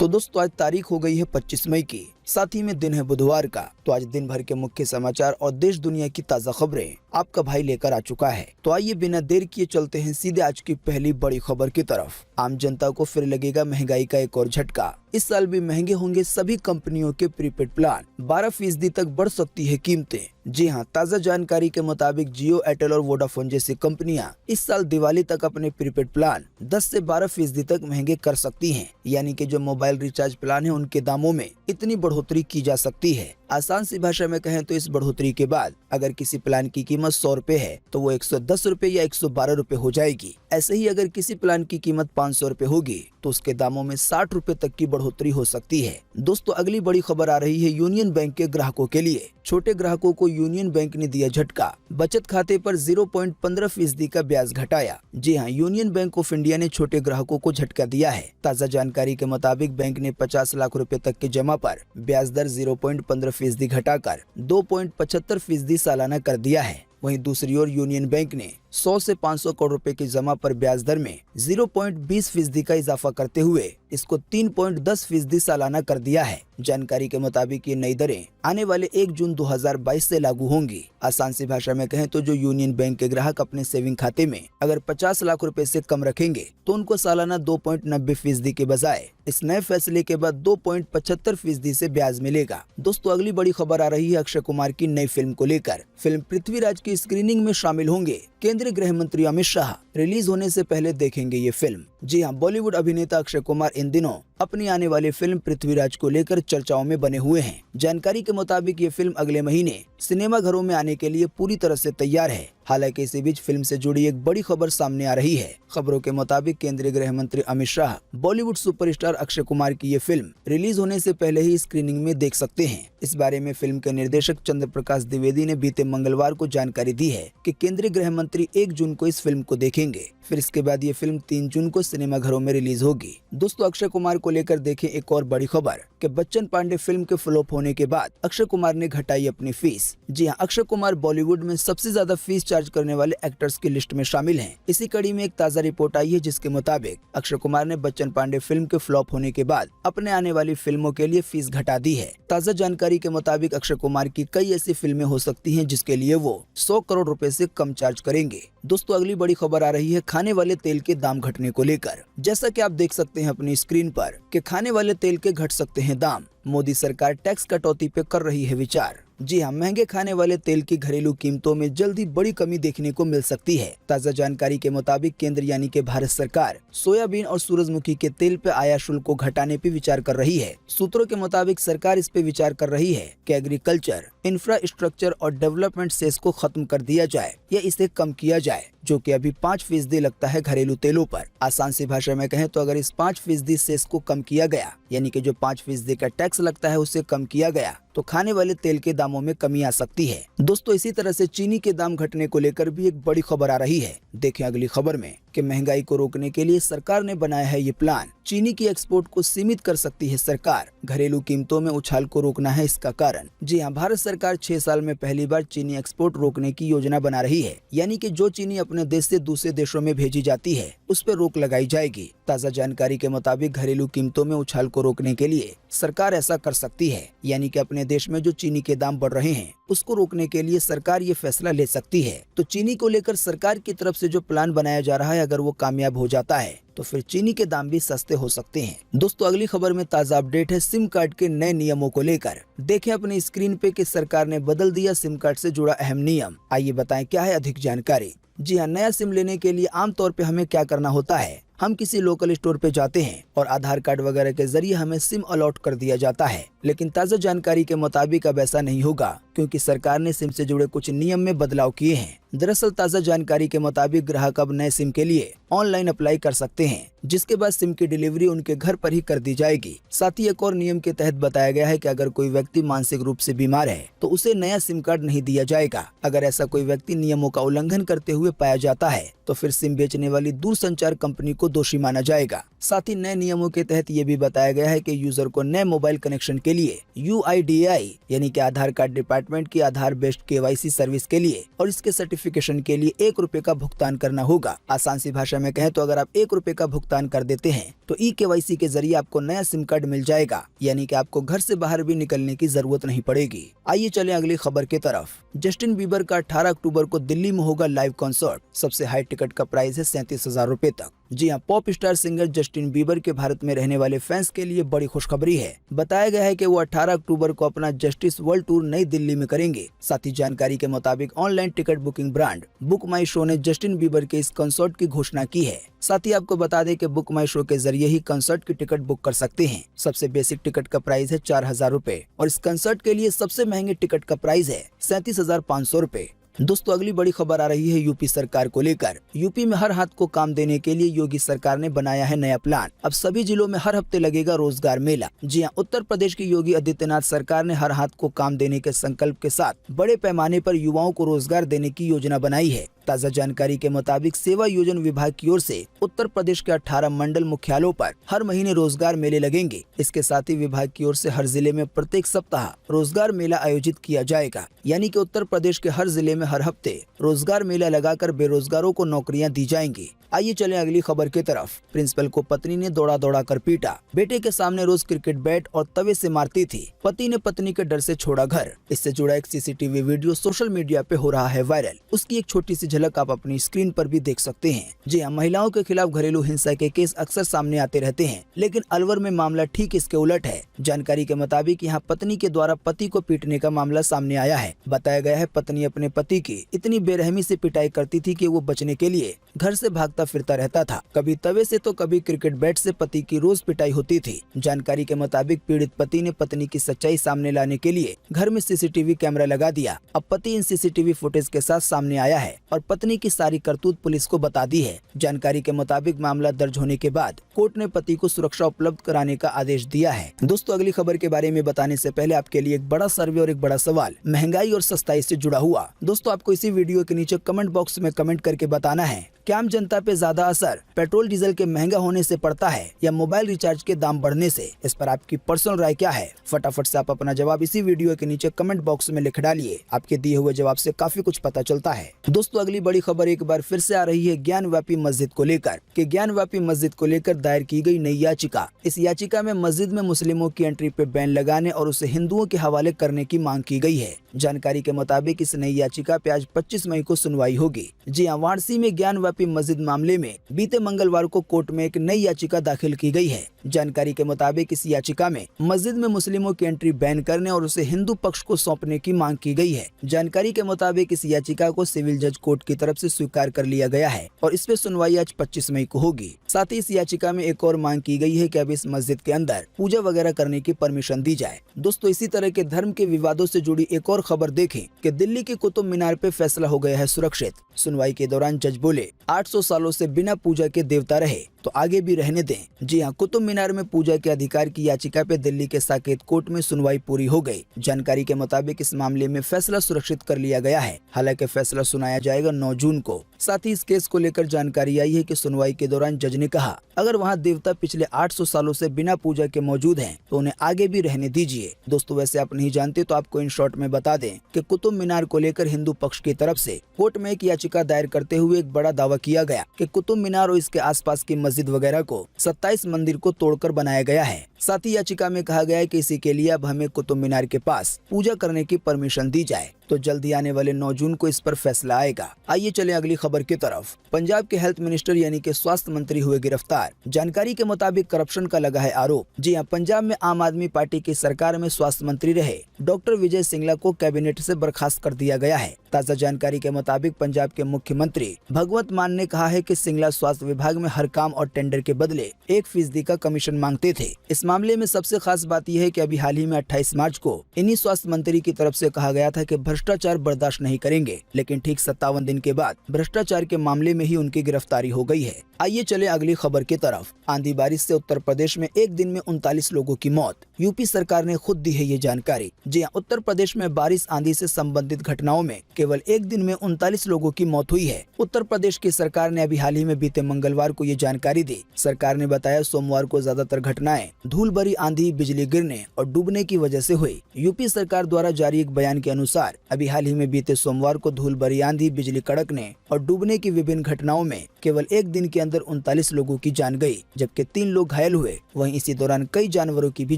तो दोस्तों आज तारीख हो गई है 25 मई की, साथ ही में दिन है बुधवार का। तो आज दिन भर के मुख्य समाचार और देश दुनिया की ताज़ा खबरें आपका भाई लेकर आ चुका है। तो आइए बिना देर किए चलते हैं सीधे आज की पहली बड़ी खबर की तरफ। आम जनता को फिर लगेगा महंगाई का एक और झटका। इस साल भी महंगे होंगे सभी कंपनियों के प्रीपेड प्लान। 12% तक बढ़ सकती है कीमतें। जी हाँ, ताज़ा जानकारी के मुताबिक जियो, एयरटेल और वोडाफोन जैसी कंपनियां इस साल दिवाली तक अपने प्रीपेड प्लान 10 से 12% तक महंगे कर सकती हैं। यानी कि जो मोबाइल रिचार्ज प्लान है उनके दामों में इतनी बढ़ोतरी की जा सकती है। आसान सी भाषा में कहें तो इस बढ़ोतरी के बाद अगर किसी प्लान की कीमत 100 रुपए है तो वो 110 रुपए या 112 रुपए हो जाएगी। ऐसे ही अगर किसी प्लान की कीमत 500 रुपए होगी तो उसके दामों में 60 रुपए तक की बढ़ोतरी हो सकती है। दोस्तों अगली बड़ी खबर आ रही है यूनियन बैंक के ग्राहकों के लिए। छोटे ग्राहकों को यूनियन बैंक ने दिया झटका। बचत खाते पर 0.15% का ब्याज घटाया। जी हाँ, यूनियन बैंक ऑफ इंडिया ने छोटे ग्राहकों को झटका दिया है। ताज़ा जानकारी के मुताबिक बैंक ने 50 लाख रुपए तक के जमा पर ब्याज दर 0.15% घटाकर 2.75% सालाना कर दिया है। वहीं दूसरी ओर यूनियन बैंक ने 100 से 500 करोड़ रुपए की जमा पर ब्याज दर में 0.20% का इजाफा करते हुए इसको 3.10% सालाना कर दिया है। जानकारी के मुताबिक ये नई दरें आने वाले 1 जून 2022 से लागू होंगी। आसान सी भाषा में कहें तो जो यूनियन बैंक के ग्राहक अपने सेविंग खाते में अगर 50 लाख रुपए से कम रखेंगे तो उनको सालाना 2.90% के बजाय इस नए फैसले के बाद 2.75% से ब्याज मिलेगा। दोस्तों अगली बड़ी खबर आ रही है अक्षय कुमार की नई फिल्म को लेकर। फिल्म पृथ्वीराज की स्क्रीनिंग में शामिल होंगे केंद्रीय गृह मंत्री अमित शाह। रिलीज होने से पहले देखेंगे ये फिल्म। जी हाँ, बॉलीवुड अभिनेता अक्षय कुमार इन दिनों अपनी आने वाली फिल्म पृथ्वीराज को लेकर चर्चाओं में बने हुए हैं। जानकारी के मुताबिक ये फिल्म अगले महीने सिनेमा घरों में आने के लिए पूरी तरह से तैयार है। हालांकि इसी बीच फिल्म से जुड़ी एक बड़ी खबर सामने आ रही है। खबरों के मुताबिक केंद्रीय गृह मंत्री अमित शाह बॉलीवुड सुपरस्टार अक्षय कुमार की ये फिल्म रिलीज होने से पहले ही स्क्रीनिंग में देख सकते हैं। इस बारे में फिल्म के निर्देशक चंद्र प्रकाश द्विवेदी ने बीते मंगलवार को जानकारी दी है कि केंद्रीय गृह मंत्री 1 जून को इस फिल्म को देखेंगे। फिर इसके बाद ये फिल्म 3 जून को सिनेमा घरों में रिलीज होगी। दोस्तों अक्षय कुमार को लेकर देखें एक और बड़ी खबर कि बच्चन पांडे फिल्म के फ्लॉप होने के बाद अक्षय कुमार ने घटाई अपनी फीस। जी हाँ, अक्षय कुमार बॉलीवुड में सबसे ज्यादा फीस चार्ज करने वाले एक्टर्स की लिस्ट में शामिल हैं। इसी कड़ी में एक ताज़ा रिपोर्ट आई है जिसके मुताबिक अक्षय कुमार ने बच्चन पांडे फिल्म के फ्लॉप होने के बाद अपने आने वाली फिल्मों के लिए फीस घटा दी है। ताज़ा जानकारी के मुताबिक अक्षय कुमार की कई ऐसी फिल्में हो सकती हैं जिसके लिए वो 100 करोड़ रुपए से कम चार्ज करेंगे। दोस्तों अगली बड़ी खबर आ रही है खाने वाले तेल के दाम घटने को लेकर। जैसा कि आप देख सकते हैं अपनी स्क्रीन पर कि खाने वाले तेल के घट सकते हैं दाम। मोदी सरकार टैक्स कटौती पे कर रही है विचार। जी हाँ, महंगे खाने वाले तेल की घरेलू कीमतों में जल्द ही बड़ी कमी देखने को मिल सकती है। ताज़ा जानकारी के मुताबिक केंद्र यानी कि भारत सरकार सोयाबीन और सूरजमुखी के तेल पे आयात शुल्क को घटाने पे विचार कर रही है। सूत्रों के मुताबिक सरकार इस पे विचार कर रही है कि एग्रीकल्चर, इंफ्रास्ट्रक्चर और डेवलपमेंट सेस को खत्म कर दिया जाए या इसे कम किया जाए, जो कि अभी 5% लगता है घरेलू तेलों पर। आसान सी भाषा में कहें तो अगर इस 5% सेस को कम किया गया, यानी कि जो 5% का टैक्स लगता है उसे कम किया गया, तो खाने वाले तेल के दामों में कमी आ सकती है। दोस्तों इसी तरह से चीनी के दाम घटने को लेकर भी एक बड़ी खबर आ रही है। देखें अगली खबर में कि महंगाई को रोकने के लिए सरकार ने बनाया है ये प्लान। चीनी की एक्सपोर्ट को सीमित कर सकती है सरकार। घरेलू कीमतों में उछाल को रोकना है इसका कारण। जी हाँ, भारत सरकार 6 साल में पहली बार चीनी एक्सपोर्ट रोकने की योजना बना रही है। यानी कि जो चीनी अपने देश से दूसरे देशों में भेजी जाती है उस पर रोक लगाई जाएगी। ताज़ा जानकारी के मुताबिक घरेलू कीमतों में उछाल को रोकने के लिए सरकार ऐसा कर सकती है। यानी कि अपने देश में जो चीनी के दाम बढ़ रहे हैं उसको रोकने के लिए सरकार ये फैसला ले सकती है। तो चीनी को लेकर सरकार की तरफ से जो प्लान बनाया जा रहा है, अगर वो कामयाब हो जाता है तो फिर चीनी के दाम भी सस्ते हो सकते हैं। दोस्तों अगली खबर में ताज़ा अपडेट है सिम कार्ड के नए नियमों को लेकर। देखें अपनी स्क्रीन पे कि सरकार ने बदल दिया सिम कार्ड से जुड़ा अहम नियम। आइए बताएं क्या है अधिक जानकारी। जी हाँ, नया सिम लेने के लिए आमतौर पे हमें क्या करना होता है, हम किसी लोकल स्टोर पे जाते हैं और आधार कार्ड वगैरह के जरिए हमें सिम अलॉट कर दिया जाता है। लेकिन ताज़ा जानकारी के मुताबिक अब ऐसा नहीं होगा, क्योंकि सरकार ने सिम से जुड़े कुछ नियम में बदलाव किए हैं। दरअसल ताज़ा जानकारी के मुताबिक ग्राहक अब नए सिम के लिए ऑनलाइन अप्लाई कर सकते हैं, जिसके बाद सिम की डिलीवरी उनके घर पर ही कर दी जाएगी। साथ ही एक और नियम के तहत बताया गया है कि अगर कोई व्यक्ति मानसिक रूप से बीमार है तो उसे नया सिम कार्ड नहीं दिया जाएगा। अगर ऐसा कोई व्यक्ति नियमों का उल्लंघन करते हुए पाया जाता है तो फिर सिम बेचने वाली दूरसंचार कंपनी को दोषी माना जाएगा। साथ ही नए नियमों के तहत ये भी बताया गया है कि यूजर को नए मोबाइल कनेक्शन के लिए UIDAI यानी कि आधार कार्ड डिपार्टमेंट की आधार बेस्ड KYC सर्विस के लिए और इसके सर्टिफिकेट वेरिफिकेशन के लिए 1 रुपए का भुगतान करना होगा। आसान सी भाषा में कहें तो अगर आप 1 रुपए का भुगतान कर देते हैं तो KYC के जरिए आपको नया सिम कार्ड मिल जाएगा, यानी कि आपको घर से बाहर भी निकलने की जरूरत नहीं पड़ेगी। आइए चलें अगली खबर की तरफ। जस्टिन बीबर का 18 अक्टूबर को दिल्ली में होगा लाइव कॉन्सर्ट। सबसे हाई टिकट का प्राइस है 37,000 रुपए तक। जी हाँ, pop star singer Justin Bieber के भारत में रहने वाले फैंस के लिए बड़ी खुशखबरी है। बताया गया है कि वो 18 अक्टूबर को अपना जस्टिस वर्ल्ड टूर नई दिल्ली में करेंगे। साथ ही जानकारी के मुताबिक online ticket booking brand book my show ने जस्टिन बीबर के इस कंसर्ट की घोषणा की है। साथ ही आपको बता दें कि बुक माई शो के जरिए ही कंसर्ट की टिकट बुक कर सकते हैं। सबसे बेसिक टिकट का प्राइस है 4,000 रुपए और इस कंसर्ट के लिए सबसे महंगे टिकट का प्राइस है 37,500 रुपए। दोस्तों अगली बड़ी खबर आ रही है यूपी सरकार को लेकर। यूपी में हर हाथ को काम देने के लिए योगी सरकार ने बनाया है नया प्लान। अब सभी जिलों में हर हफ्ते लगेगा रोजगार मेला। जी हाँ, उत्तर प्रदेश की योगी आदित्यनाथ सरकार ने हर हाथ को काम देने के संकल्प के साथ बड़े पैमाने पर युवाओं को रोजगार देने की योजना बनाई है। ताज़ा जानकारी के मुताबिक सेवा योजन विभाग की ओर से उत्तर प्रदेश के 18 मंडल मुख्यालयों पर हर महीने रोजगार मेले लगेंगे। इसके साथ ही विभाग की ओर से हर जिले में प्रत्येक सप्ताह रोजगार मेला आयोजित किया जाएगा, यानी कि उत्तर प्रदेश के हर जिले में हर हफ्ते रोजगार मेला लगाकर बेरोजगारों को नौकरियां दी जाएंगी। आइए चलें अगली खबर की तरफ। प्रिंसिपल को पत्नी ने दौड़ा दौड़ा कर पीटा। बेटे के सामने रोज क्रिकेट बैट और तवे से मारती थी। पति ने पत्नी के डर से छोड़ा घर। इससे जुड़ा एक CCTV वीडियो सोशल मीडिया पे हो रहा है वायरल। उसकी एक छोटी सी झलक आप अपनी स्क्रीन पर भी देख सकते हैं। जी हाँ, महिलाओं के खिलाफ घरेलू हिंसा के केस अक्सर सामने आते रहते हैं, लेकिन अलवर में मामला ठीक इसके उलट है। जानकारी के मुताबिक यहाँ पत्नी के द्वारा पति को पीटने का मामला सामने आया है। बताया गया है पत्नी अपने पति की इतनी बेरहमी से पिटाई करती थी कि वो बचने के लिए घर से भागता फिरता रहता था। कभी तवे से तो कभी क्रिकेट बैट से पति की रोज पिटाई होती थी। जानकारी के मुताबिक पीड़ित पति ने पत्नी की सच्चाई सामने लाने के लिए घर में CCTV कैमरा लगा दिया। अब पति इन CCTV फुटेज के साथ सामने आया है और पत्नी की सारी करतूत पुलिस को बता दी है। जानकारी के मुताबिक मामला दर्ज होने के बाद कोर्ट ने पति को सुरक्षा उपलब्ध कराने का आदेश दिया है। दोस्तों अगली खबर के बारे में बताने से पहले आपके लिए एक बड़ा सर्वे और एक बड़ा सवाल महंगाई और सस्ताई से जुड़ा हुआ। दोस्तों आपको इसी वीडियो के नीचे कमेंट बॉक्स में कमेंट करके बताना है क्या आम जनता पे ज्यादा असर पेट्रोल डीजल के महंगा होने से पड़ता है या मोबाइल रिचार्ज के दाम बढ़ने से। इस पर आपकी पर्सनल राय क्या है? फटाफट से आप अपना जवाब इसी वीडियो के नीचे कमेंट बॉक्स में लिख डालिए। आपके दिए हुए जवाब से काफी कुछ पता चलता है। दोस्तों अगली बड़ी खबर एक बार फिर से आ रही है ज्ञानव्यापी मस्जिद को लेकर कि ज्ञानव्यापी मस्जिद को लेकर दायर की गई नई याचिका। इस याचिका में मस्जिद में मुस्लिमों की एंट्री पे बैन लगाने और उसे हिंदुओं के हवाले करने की मांग की गई है। जानकारी के मुताबिक इस नई याचिका पे आज 25 मई को सुनवाई होगी। जी हाँ, वाराणसी में ज्ञानव्यापी मस्जिद मामले में बीते मंगलवार को कोर्ट में एक नई याचिका दाखिल की गई है। जानकारी के मुताबिक इस याचिका में मस्जिद में मुस्लिमों की एंट्री बैन करने और उसे हिंदू पक्ष को सौंपने की मांग की गई है। जानकारी के मुताबिक इस याचिका को सिविल जज कोर्ट की तरफ से स्वीकार कर लिया गया है और इस पे सुनवाई आज 25 मई को होगी। साथ ही इस याचिका में एक और मांग की गई है कि अब इस मस्जिद के अंदर पूजा वगैरह करने की परमिशन दी जाए। दोस्तों इसी तरह के धर्म के विवादों से जुड़ी एक और खबर देखें कि दिल्ली के कुतुब मीनार पे फैसला हो गया है सुरक्षित। सुनवाई के दौरान जज बोले 800 सालों से बिना पूजा के देवता रहे तो आगे भी रहने दें। जी हाँ, कुतुब मीनार में पूजा के अधिकार की याचिका पे दिल्ली के साकेत कोर्ट में सुनवाई पूरी हो गई। जानकारी के मुताबिक इस मामले में फैसला सुरक्षित कर लिया गया है। हालांकि फैसला सुनाया जाएगा 9 जून को। साथ ही इस केस को लेकर जानकारी आई है कि सुनवाई के दौरान जज ने कहा अगर वहां देवता पिछले 800 सालों से बिना पूजा के मौजूद हैं तो उन्हें आगे भी रहने दीजिए। दोस्तों वैसे आप नहीं जानते तो आपको इन शॉर्ट में बता दें कि कुतुब मीनार को लेकर हिंदू पक्ष की तरफ से कोर्ट में एक याचिका दायर करते हुए एक बड़ा दावा किया गया कि कुतुब मीनार और इसके आसपास की मस्जिद वगैरह को 27 मंदिर को तोड़कर बनाया गया है। साथ ही याचिका में कहा गया है कि इसी के लिए अब हमें कुतुब मीनार के पास पूजा करने की परमिशन दी जाए। तो जल्दी आने वाले 9 जून को इस पर फैसला आएगा। आइए चलें अगली खबर की तरफ। पंजाब के हेल्थ मिनिस्टर यानी कि स्वास्थ्य मंत्री हुए गिरफ्तार। जानकारी के मुताबिक करप्शन का लगा है आरोप। जी हां, पंजाब में आम आदमी पार्टी की सरकार में स्वास्थ्य मंत्री रहे डॉक्टर विजय सिंगला को कैबिनेट से बर्खास्त कर दिया गया है। ताज़ा जानकारी के मुताबिक पंजाब के मुख्यमंत्री भगवंत मान ने कहा है कि सिंगला स्वास्थ्य विभाग में हर काम और टेंडर के बदले 1% का कमीशन मांगते थे। इस मामले में सबसे खास बात यह है कि अभी हाल ही में 28 मार्च को इन्हीं स्वास्थ्य मंत्री की तरफ से कहा गया था कि भ्रष्टाचार बर्दाश्त नहीं करेंगे, लेकिन ठीक 57 दिन के बाद भ्रष्टाचार के मामले में ही उनकी गिरफ्तारी हो गई है। आइए चले अगली खबर की तरफ। आंधी बारिश से उत्तर प्रदेश में एक दिन में 39 लोगों की मौत। यूपी सरकार ने खुद दी है ये जानकारी। जी हाँ, उत्तर प्रदेश में बारिश आंधी से संबंधित घटनाओं में केवल एक दिन में 39 लोगों की मौत हुई है। उत्तर प्रदेश की सरकार ने अभी हाल ही में बीते मंगलवार को ये जानकारी दी। सरकार ने बताया सोमवार को ज्यादातर घटनाएं धूल भरी आंधी, बिजली गिरने और डूबने की वजह से हुई। यूपी सरकार द्वारा जारी एक बयान के अनुसार अभी हाल ही में बीते सोमवार को धूल भरी आंधी, बिजली कड़कने और डूबने की विभिन्न घटनाओं में केवल एक दिन के अंदर 39 लोगों की जान गई, जबकि 3 लोग घायल हुए। वहीं इसी दौरान कई जानवरों की भी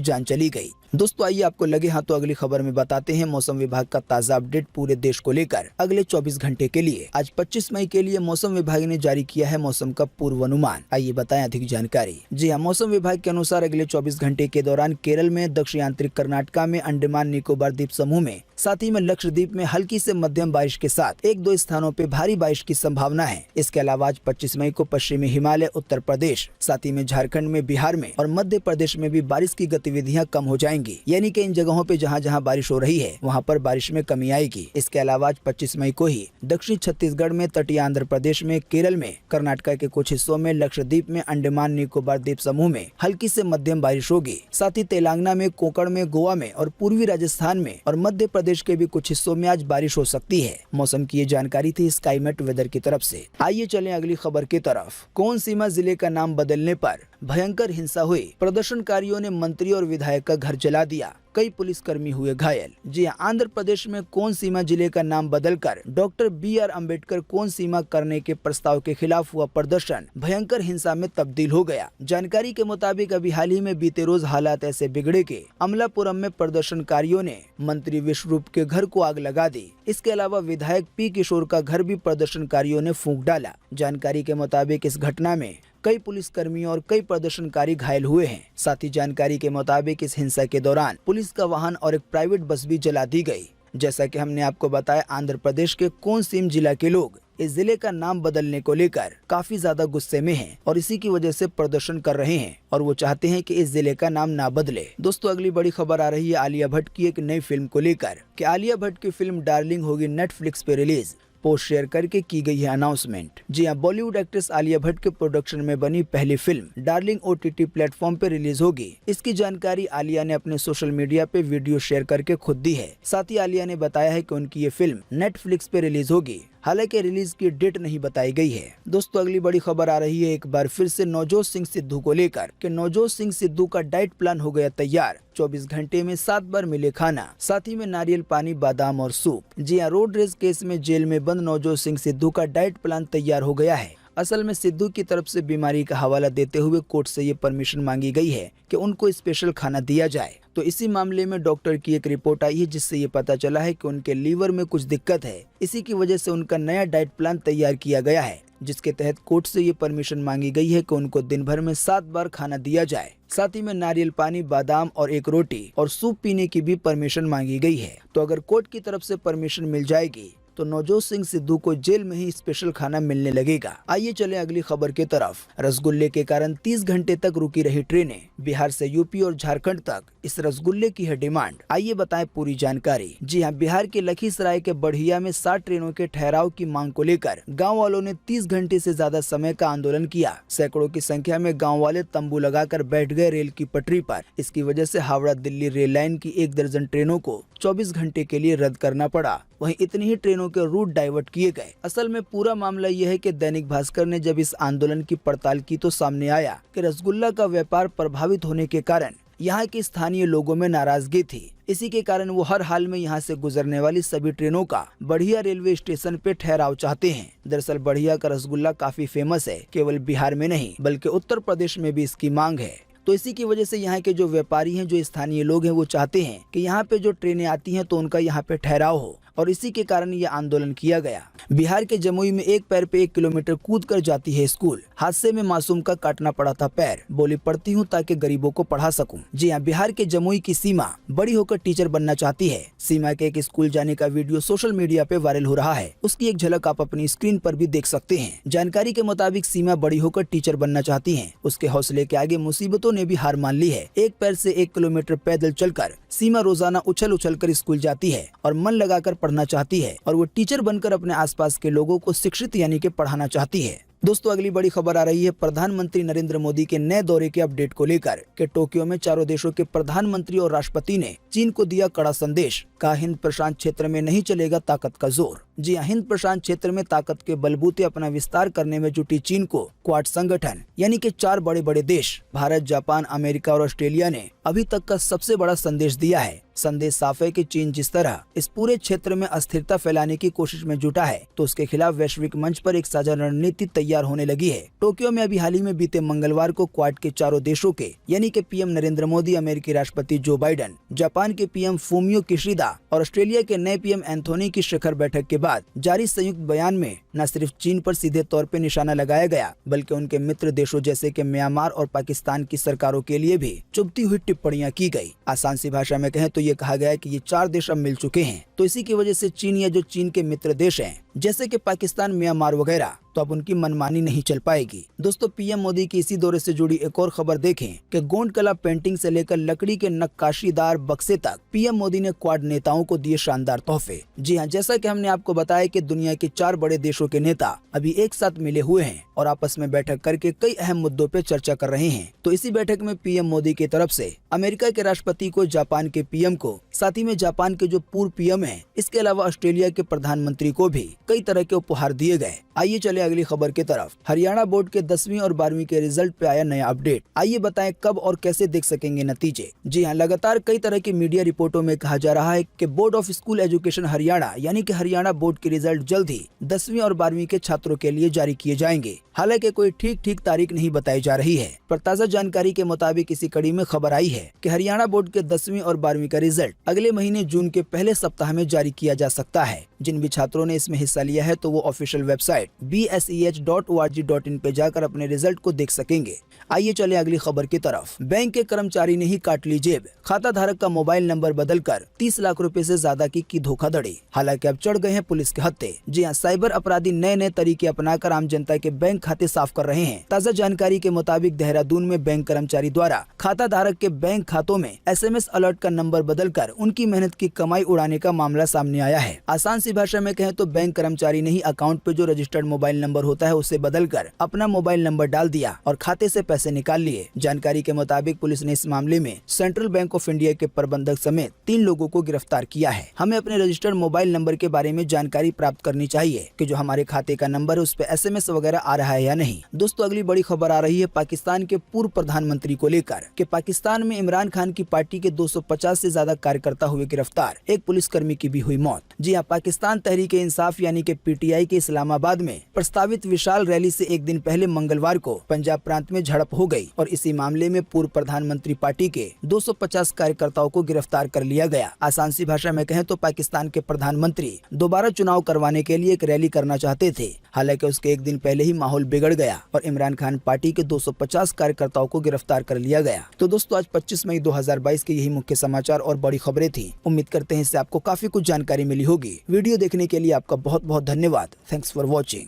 जान चली गई। दोस्तों आइए आपको लगे हाँ तो अगली खबर में बताते हैं मौसम विभाग का ताजा अपडेट पूरे देश को लेकर अगले 24 घंटे के लिए। आज 25 मई के लिए मौसम विभाग ने जारी किया है मौसम का पूर्वानुमान। आइए बताएं अधिक जानकारी। जी हाँ, मौसम विभाग के अनुसार अगले 24 घंटे के दौरान केरल में, दक्षिण आंतरिक कर्नाटका में, अंडमान निकोबार द्वीप समूह में, साथ ही में लक्षद्वीप में हल्की से मध्यम बारिश के साथ 1-2 स्थानों पे भारी बारिश की संभावना है। इसके अलावा आज 25 मई को पश्चिमी हिमालय, उत्तर प्रदेश, साथ ही में झारखंड में, बिहार में और मध्य प्रदेश में भी बारिश की गतिविधियां कम हो जाएंगी। यानी कि इन जगहों पे जहां जहां बारिश हो रही है वहां पर बारिश में कमी आएगी। इसके अलावा आज 25 मई को ही दक्षिण छत्तीसगढ़ में, तटीय आंध्र प्रदेश में, केरल में, कर्नाटका के कुछ हिस्सों में, लक्षद्वीप में, अंडमान निकोबार द्वीप समूह में हल्की से मध्यम बारिश होगी। साथ ही तेलंगाना में, कोंकण में, गोवा में और पूर्वी राजस्थान में और मध्य प्रदेश के भी कुछ हिस्सों में आज बारिश हो सकती है। मौसम की ये जानकारी थी स्काईमेट वेदर की तरफ से। आइए चलें अगली खबर की तरफ। कोनसीमा जिले का नाम बदलने पर भयंकर हिंसा हुई, प्रदर्शनकारियों ने मंत्री और विधायक का घर जला दिया, कई पुलिसकर्मी हुए घायल। जी हाँ, आंध्र प्रदेश में कोनसीमा जिले का नाम बदलकर डॉक्टर BR अम्बेडकर कोनसीमा करने के प्रस्ताव के खिलाफ हुआ प्रदर्शन भयंकर हिंसा में तब्दील हो गया। जानकारी के मुताबिक अभी हाल ही में बीते रोज हालात ऐसे बिगड़े कि अमलापुरम में प्रदर्शनकारियों ने मंत्री विश्वरूप के घर को आग लगा दी। इसके अलावा विधायक P किशोर का घर भी प्रदर्शनकारियों ने फूंक डाला। जानकारी के मुताबिक इस घटना में कई पुलिसकर्मी और कई प्रदर्शनकारी घायल हुए हैं। साथ ही जानकारी के मुताबिक इस हिंसा के दौरान पुलिस का वाहन और एक प्राइवेट बस भी जला दी गई। जैसा कि हमने आपको बताया, आंध्र प्रदेश के कोनसीम जिला के लोग इस जिले का नाम बदलने को लेकर काफी ज्यादा गुस्से में हैं और इसी की वजह से प्रदर्शन कर रहे हैं और वो चाहते हैं कि इस जिले का नाम ना बदले। दोस्तों अगली बड़ी खबर आ रही है आलिया भट्ट की एक नई फिल्म को लेकर कि आलिया भट्ट की फिल्म डार्लिंग होगी नेटफ्लिक्स पे रिलीज। पोस्ट शेयर करके की गई है अनाउंसमेंट। जी हाँ, बॉलीवुड एक्ट्रेस आलिया भट्ट के प्रोडक्शन में बनी पहली फिल्म डार्लिंग OTT प्लेटफॉर्म पे रिलीज होगी। इसकी जानकारी आलिया ने अपने सोशल मीडिया पे वीडियो शेयर करके खुद दी है। साथ ही आलिया ने बताया है कि उनकी ये फिल्म नेटफ्लिक्स पे रिलीज होगी। हालांकि रिलीज की डेट नहीं बताई गई है। दोस्तों अगली बड़ी खबर आ रही है एक बार फिर से नवजोत सिंह सिद्धू को लेकर कि नवजोत सिंह सिद्धू का डाइट प्लान हो गया तैयार। 24 घंटे में 7 बार मिले खाना, साथ ही में नारियल पानी, बादाम और सूप। जी हाँ, रोड रेस केस में जेल में बंद नवजोत सिंह सिद्धू का डाइट प्लान तैयार हो गया है। असल में सिद्धू की तरफ से बीमारी का हवाला देते हुए कोर्ट से ये परमिशन मांगी गई है कि उनको स्पेशल खाना दिया जाए। तो इसी मामले में डॉक्टर की एक रिपोर्ट आई है जिससे ये पता चला है कि उनके लीवर में कुछ दिक्कत है। इसी की वजह से उनका नया डाइट प्लान तैयार किया गया है, जिसके तहत कोर्ट से ये परमिशन मांगी गई है कि उनको दिन भर में 7 बार खाना दिया जाए। साथ ही में नारियल पानी, बादाम और एक रोटी और सूप पीने की भी परमिशन मांगी गई है। तो अगर कोर्ट की तरफ से परमिशन मिल जाएगी तो नवजोत सिंह सिद्धू को जेल में ही स्पेशल खाना मिलने लगेगा। आइए चलें अगली खबर की तरफ। रसगुल्ले के कारण 30 घंटे तक रुकी रही ट्रेनें, बिहार से यूपी और झारखंड तक इस रसगुल्ले की है डिमांड। आइए बताएं पूरी जानकारी। जी हां, बिहार के लखीसराय के बढ़िया में 60 ट्रेनों के ठहराव की मांग को लेकर गाँव वालों ने 30 घंटे से ज्यादा समय का आंदोलन किया। सैकड़ों की संख्या में गाँव वाले तंबू लगाकर बैठ गए रेल की पटरी पर। इसकी वजह से हावड़ा दिल्ली रेल लाइन की 1 दर्जन ट्रेनों को 24 घंटे के लिए रद्द करना पड़ा। वहीं इतनी ही ट्रेनों के रूट डाइवर्ट किए गए। असल में पूरा मामला यह है कि दैनिक भास्कर ने जब इस आंदोलन की पड़ताल की तो सामने आया कि रसगुल्ला का व्यापार प्रभावित होने के कारण यहाँ के स्थानीय लोगों में नाराजगी थी। इसी के कारण वो हर हाल में यहाँ से गुजरने वाली सभी ट्रेनों का बढ़िया रेलवे स्टेशन पे ठहराव चाहते हैं। दरअसल बढ़िया का रसगुल्ला काफी फेमस है, केवल बिहार में नहीं बल्कि उत्तर प्रदेश में भी इसकी मांग है। तो इसी की वजह से यहाँ के जो व्यापारी हैं, जो स्थानीय लोग हैं, वो चाहते हैं कि यहाँ पे जो ट्रेनें आती हैं तो उनका यहाँ पे ठहराव हो और इसी के कारण ये आंदोलन किया गया। बिहार के जमुई में एक पैर पे 1 किलोमीटर कूद कर जाती है स्कूल। हादसे में मासूम का काटना पड़ा था पैर। बोली पढ़ती हूँ ताकि गरीबों को पढ़ा सकूं। जी हाँ, बिहार के जमुई की सीमा बड़ी होकर टीचर बनना चाहती है। सीमा के एक स्कूल जाने का वीडियो सोशल मीडिया पे वायरल हो रहा है। उसकी एक झलक आप अपनी स्क्रीन पर भी देख सकते हैं। जानकारी के मुताबिक सीमा बड़ी होकर टीचर बनना चाहती है। उसके हौसले के आगे मुसीबतों ने भी हार मान ली है। एक पैर से 1 किलोमीटर पैदल चलकर सीमा रोजाना उछल उछल कर स्कूल जाती है और मन लगाकर पढ़ना चाहती है और वो टीचर बनकर अपने आसपास के लोगों को शिक्षित यानी कि पढ़ाना चाहती है। दोस्तों अगली बड़ी खबर आ रही है प्रधानमंत्री नरेंद्र मोदी के नए दौरे के अपडेट को लेकर कि टोक्यो में चारों देशों के प्रधानमंत्री और राष्ट्रपति ने चीन को दिया कड़ा संदेश। कहा हिंद प्रशांत क्षेत्र में नहीं चलेगा ताकत का जोर। जी हाँ, हिंद प्रशांत क्षेत्र में ताकत के बलबूते अपना विस्तार करने में जुटी चीन को क्वाड संगठन यानी कि 4 बड़े देश भारत, जापान, अमेरिका और ऑस्ट्रेलिया ने अभी तक का सबसे बड़ा संदेश दिया है। संदेश साफ है कि चीन जिस तरह इस पूरे क्षेत्र में अस्थिरता फैलाने की कोशिश में जुटा है तो उसके खिलाफ वैश्विक मंच पर एक साझा रणनीति तैयार होने लगी है। टोक्यो में अभी हाल ही में बीते मंगलवार को क्वाड के चारों देशों के यानी कि पीएम नरेंद्र मोदी, अमेरिकी राष्ट्रपति जो बाइडेन, जापान के पीएम फूमियो किशिदा और ऑस्ट्रेलिया के नए पीएम एंथोनी की शिखर बैठक के बाद जारी संयुक्त बयान में न सिर्फ चीन पर सीधे तौर पर निशाना लगाया गया बल्कि उनके मित्र देशों जैसे कि म्यांमार और पाकिस्तान की सरकारों के लिए भी चुभती हुई टिप्पणियां की गई। आसान सी भाषा में कहें तो ये कहा गया है कि ये 4 देश अब मिल चुके हैं तो इसी की वजह से चीन या जो चीन के मित्र देश हैं जैसे कि पाकिस्तान, म्यांमार वगैरह तो अब उनकी मनमानी नहीं चल पाएगी। दोस्तों पीएम मोदी की इसी दौरे से जुड़ी एक और खबर देखें कि गोंड कला पेंटिंग से लेकर लकड़ी के नक्काशीदार बक्से तक पीएम मोदी ने क्वाड नेताओं को दिए शानदार तोहफे। जी हाँ, जैसा कि हमने आपको बताया कि दुनिया के 4 बड़े देशों के नेता अभी एक साथ मिले हुए हैं और आपस में बैठक करके कई अहम मुद्दों पे चर्चा कर रहे हैं। तो इसी बैठक में पीएम मोदी की तरफ से अमेरिका के राष्ट्रपति को, जापान के पीएम को, साथ ही में जापान के जो पूर्व पीएम है, इसके अलावा ऑस्ट्रेलिया के प्रधानमंत्री को भी कई तरह के उपहार दिए गए। आइए चले अगली खबर की तरफ। हरियाणा बोर्ड के 10वीं और 12वीं के रिजल्ट पे आया नया अपडेट। आइए बताएं कब और कैसे देख सकेंगे नतीजे। जी हां, लगातार कई तरह की मीडिया रिपोर्टों में कहा जा रहा है कि board of school education Haryana यानी कि हरियाणा बोर्ड के रिजल्ट जल्द ही 10वीं और 12वीं के छात्रों के लिए जारी किए जाएंगे। हालांकि कोई ठीक तारीख नहीं बताई जा रही है, पर ताज़ा जानकारी के मुताबिक इसी कड़ी में खबर आई है कि हरियाणा बोर्ड के 10वीं और 12वीं का रिजल्ट अगले महीने जून के पहले सप्ताह में जारी किया जा सकता है। जिन भी छात्रों ने इसमें हिस्सा लिया है तो वो ऑफिशियल वेबसाइट bseh.org.in पे जाकर अपने रिजल्ट को देख सकेंगे। आइए चले अगली खबर की तरफ। बैंक के कर्मचारी ने ही काट ली जेब, खाता धारक का मोबाइल नंबर बदलकर 30 लाख रुपए से ज्यादा की धोखाधड़ी। हालांकि अब चढ़ गए हैं पुलिस के हत्थे। जी हाँ, साइबर अपराधी नए तरीके अपनाकर आम जनता के बैंक खाते साफ कर रहे हैं। ताज़ा जानकारी के मुताबिक देहरादून में बैंक कर्मचारी द्वारा खाता धारक के बैंक खातों में SMS अलर्ट का नंबर बदलकर उनकी मेहनत की कमाई उड़ाने का मामला सामने आया है। आसान सी भाषा में कहें तो बैंक कर्मचारी ने ही अकाउंट पे जो रजिस्टर्ड मोबाइल नंबर होता है उसे बदलकर अपना मोबाइल नंबर डाल दिया और खाते से पैसे निकाल लिए। जानकारी के मुताबिक पुलिस ने इस मामले में सेंट्रल बैंक ऑफ इंडिया के प्रबंधक समेत 3 लोगों को गिरफ्तार किया है। हमें अपने रजिस्टर्ड मोबाइल नंबर के बारे में जानकारी प्राप्त करनी चाहिए कि जो हमारे खाते का नंबर है उस पर SMS वगैरह आ रहा है या नहीं। दोस्तों अगली बड़ी खबर आ रही है पाकिस्तान के पूर्व प्रधानमंत्री को लेकर कि पाकिस्तान में इमरान खान की पार्टी के 250 से ज्यादा कार्यकर्ता हुए गिरफ्तार, एक पुलिसकर्मी की भी हुई मौत। जी हाँ, पाकिस्तान तहरीक इंसाफ यानी कि PTI के इस्लामाबाद में प्रस्तावित विशाल रैली से एक दिन पहले मंगलवार को पंजाब प्रांत में झड़प हो गई और इसी मामले में पूर्व प्रधानमंत्री पार्टी के 250 कार्यकर्ताओं को गिरफ्तार कर लिया गया। आसान सी भाषा में कहें तो पाकिस्तान के प्रधानमंत्री दोबारा चुनाव करवाने के लिए एक रैली करना चाहते थे। हालांकि उसके एक दिन पहले ही माहौल बिगड़ गया और इमरान खान पार्टी के 250 कार्यकर्ताओं को गिरफ्तार कर लिया गया। तो दोस्तों आज 25 मई 2022 के यही मुख्य समाचार और बड़ी खबरें थी। उम्मीद करते हैं इससे आपको काफी कुछ जानकारी मिली होगी। वीडियो देखने के लिए आपका बहुत धन्यवाद। Thanks for watching.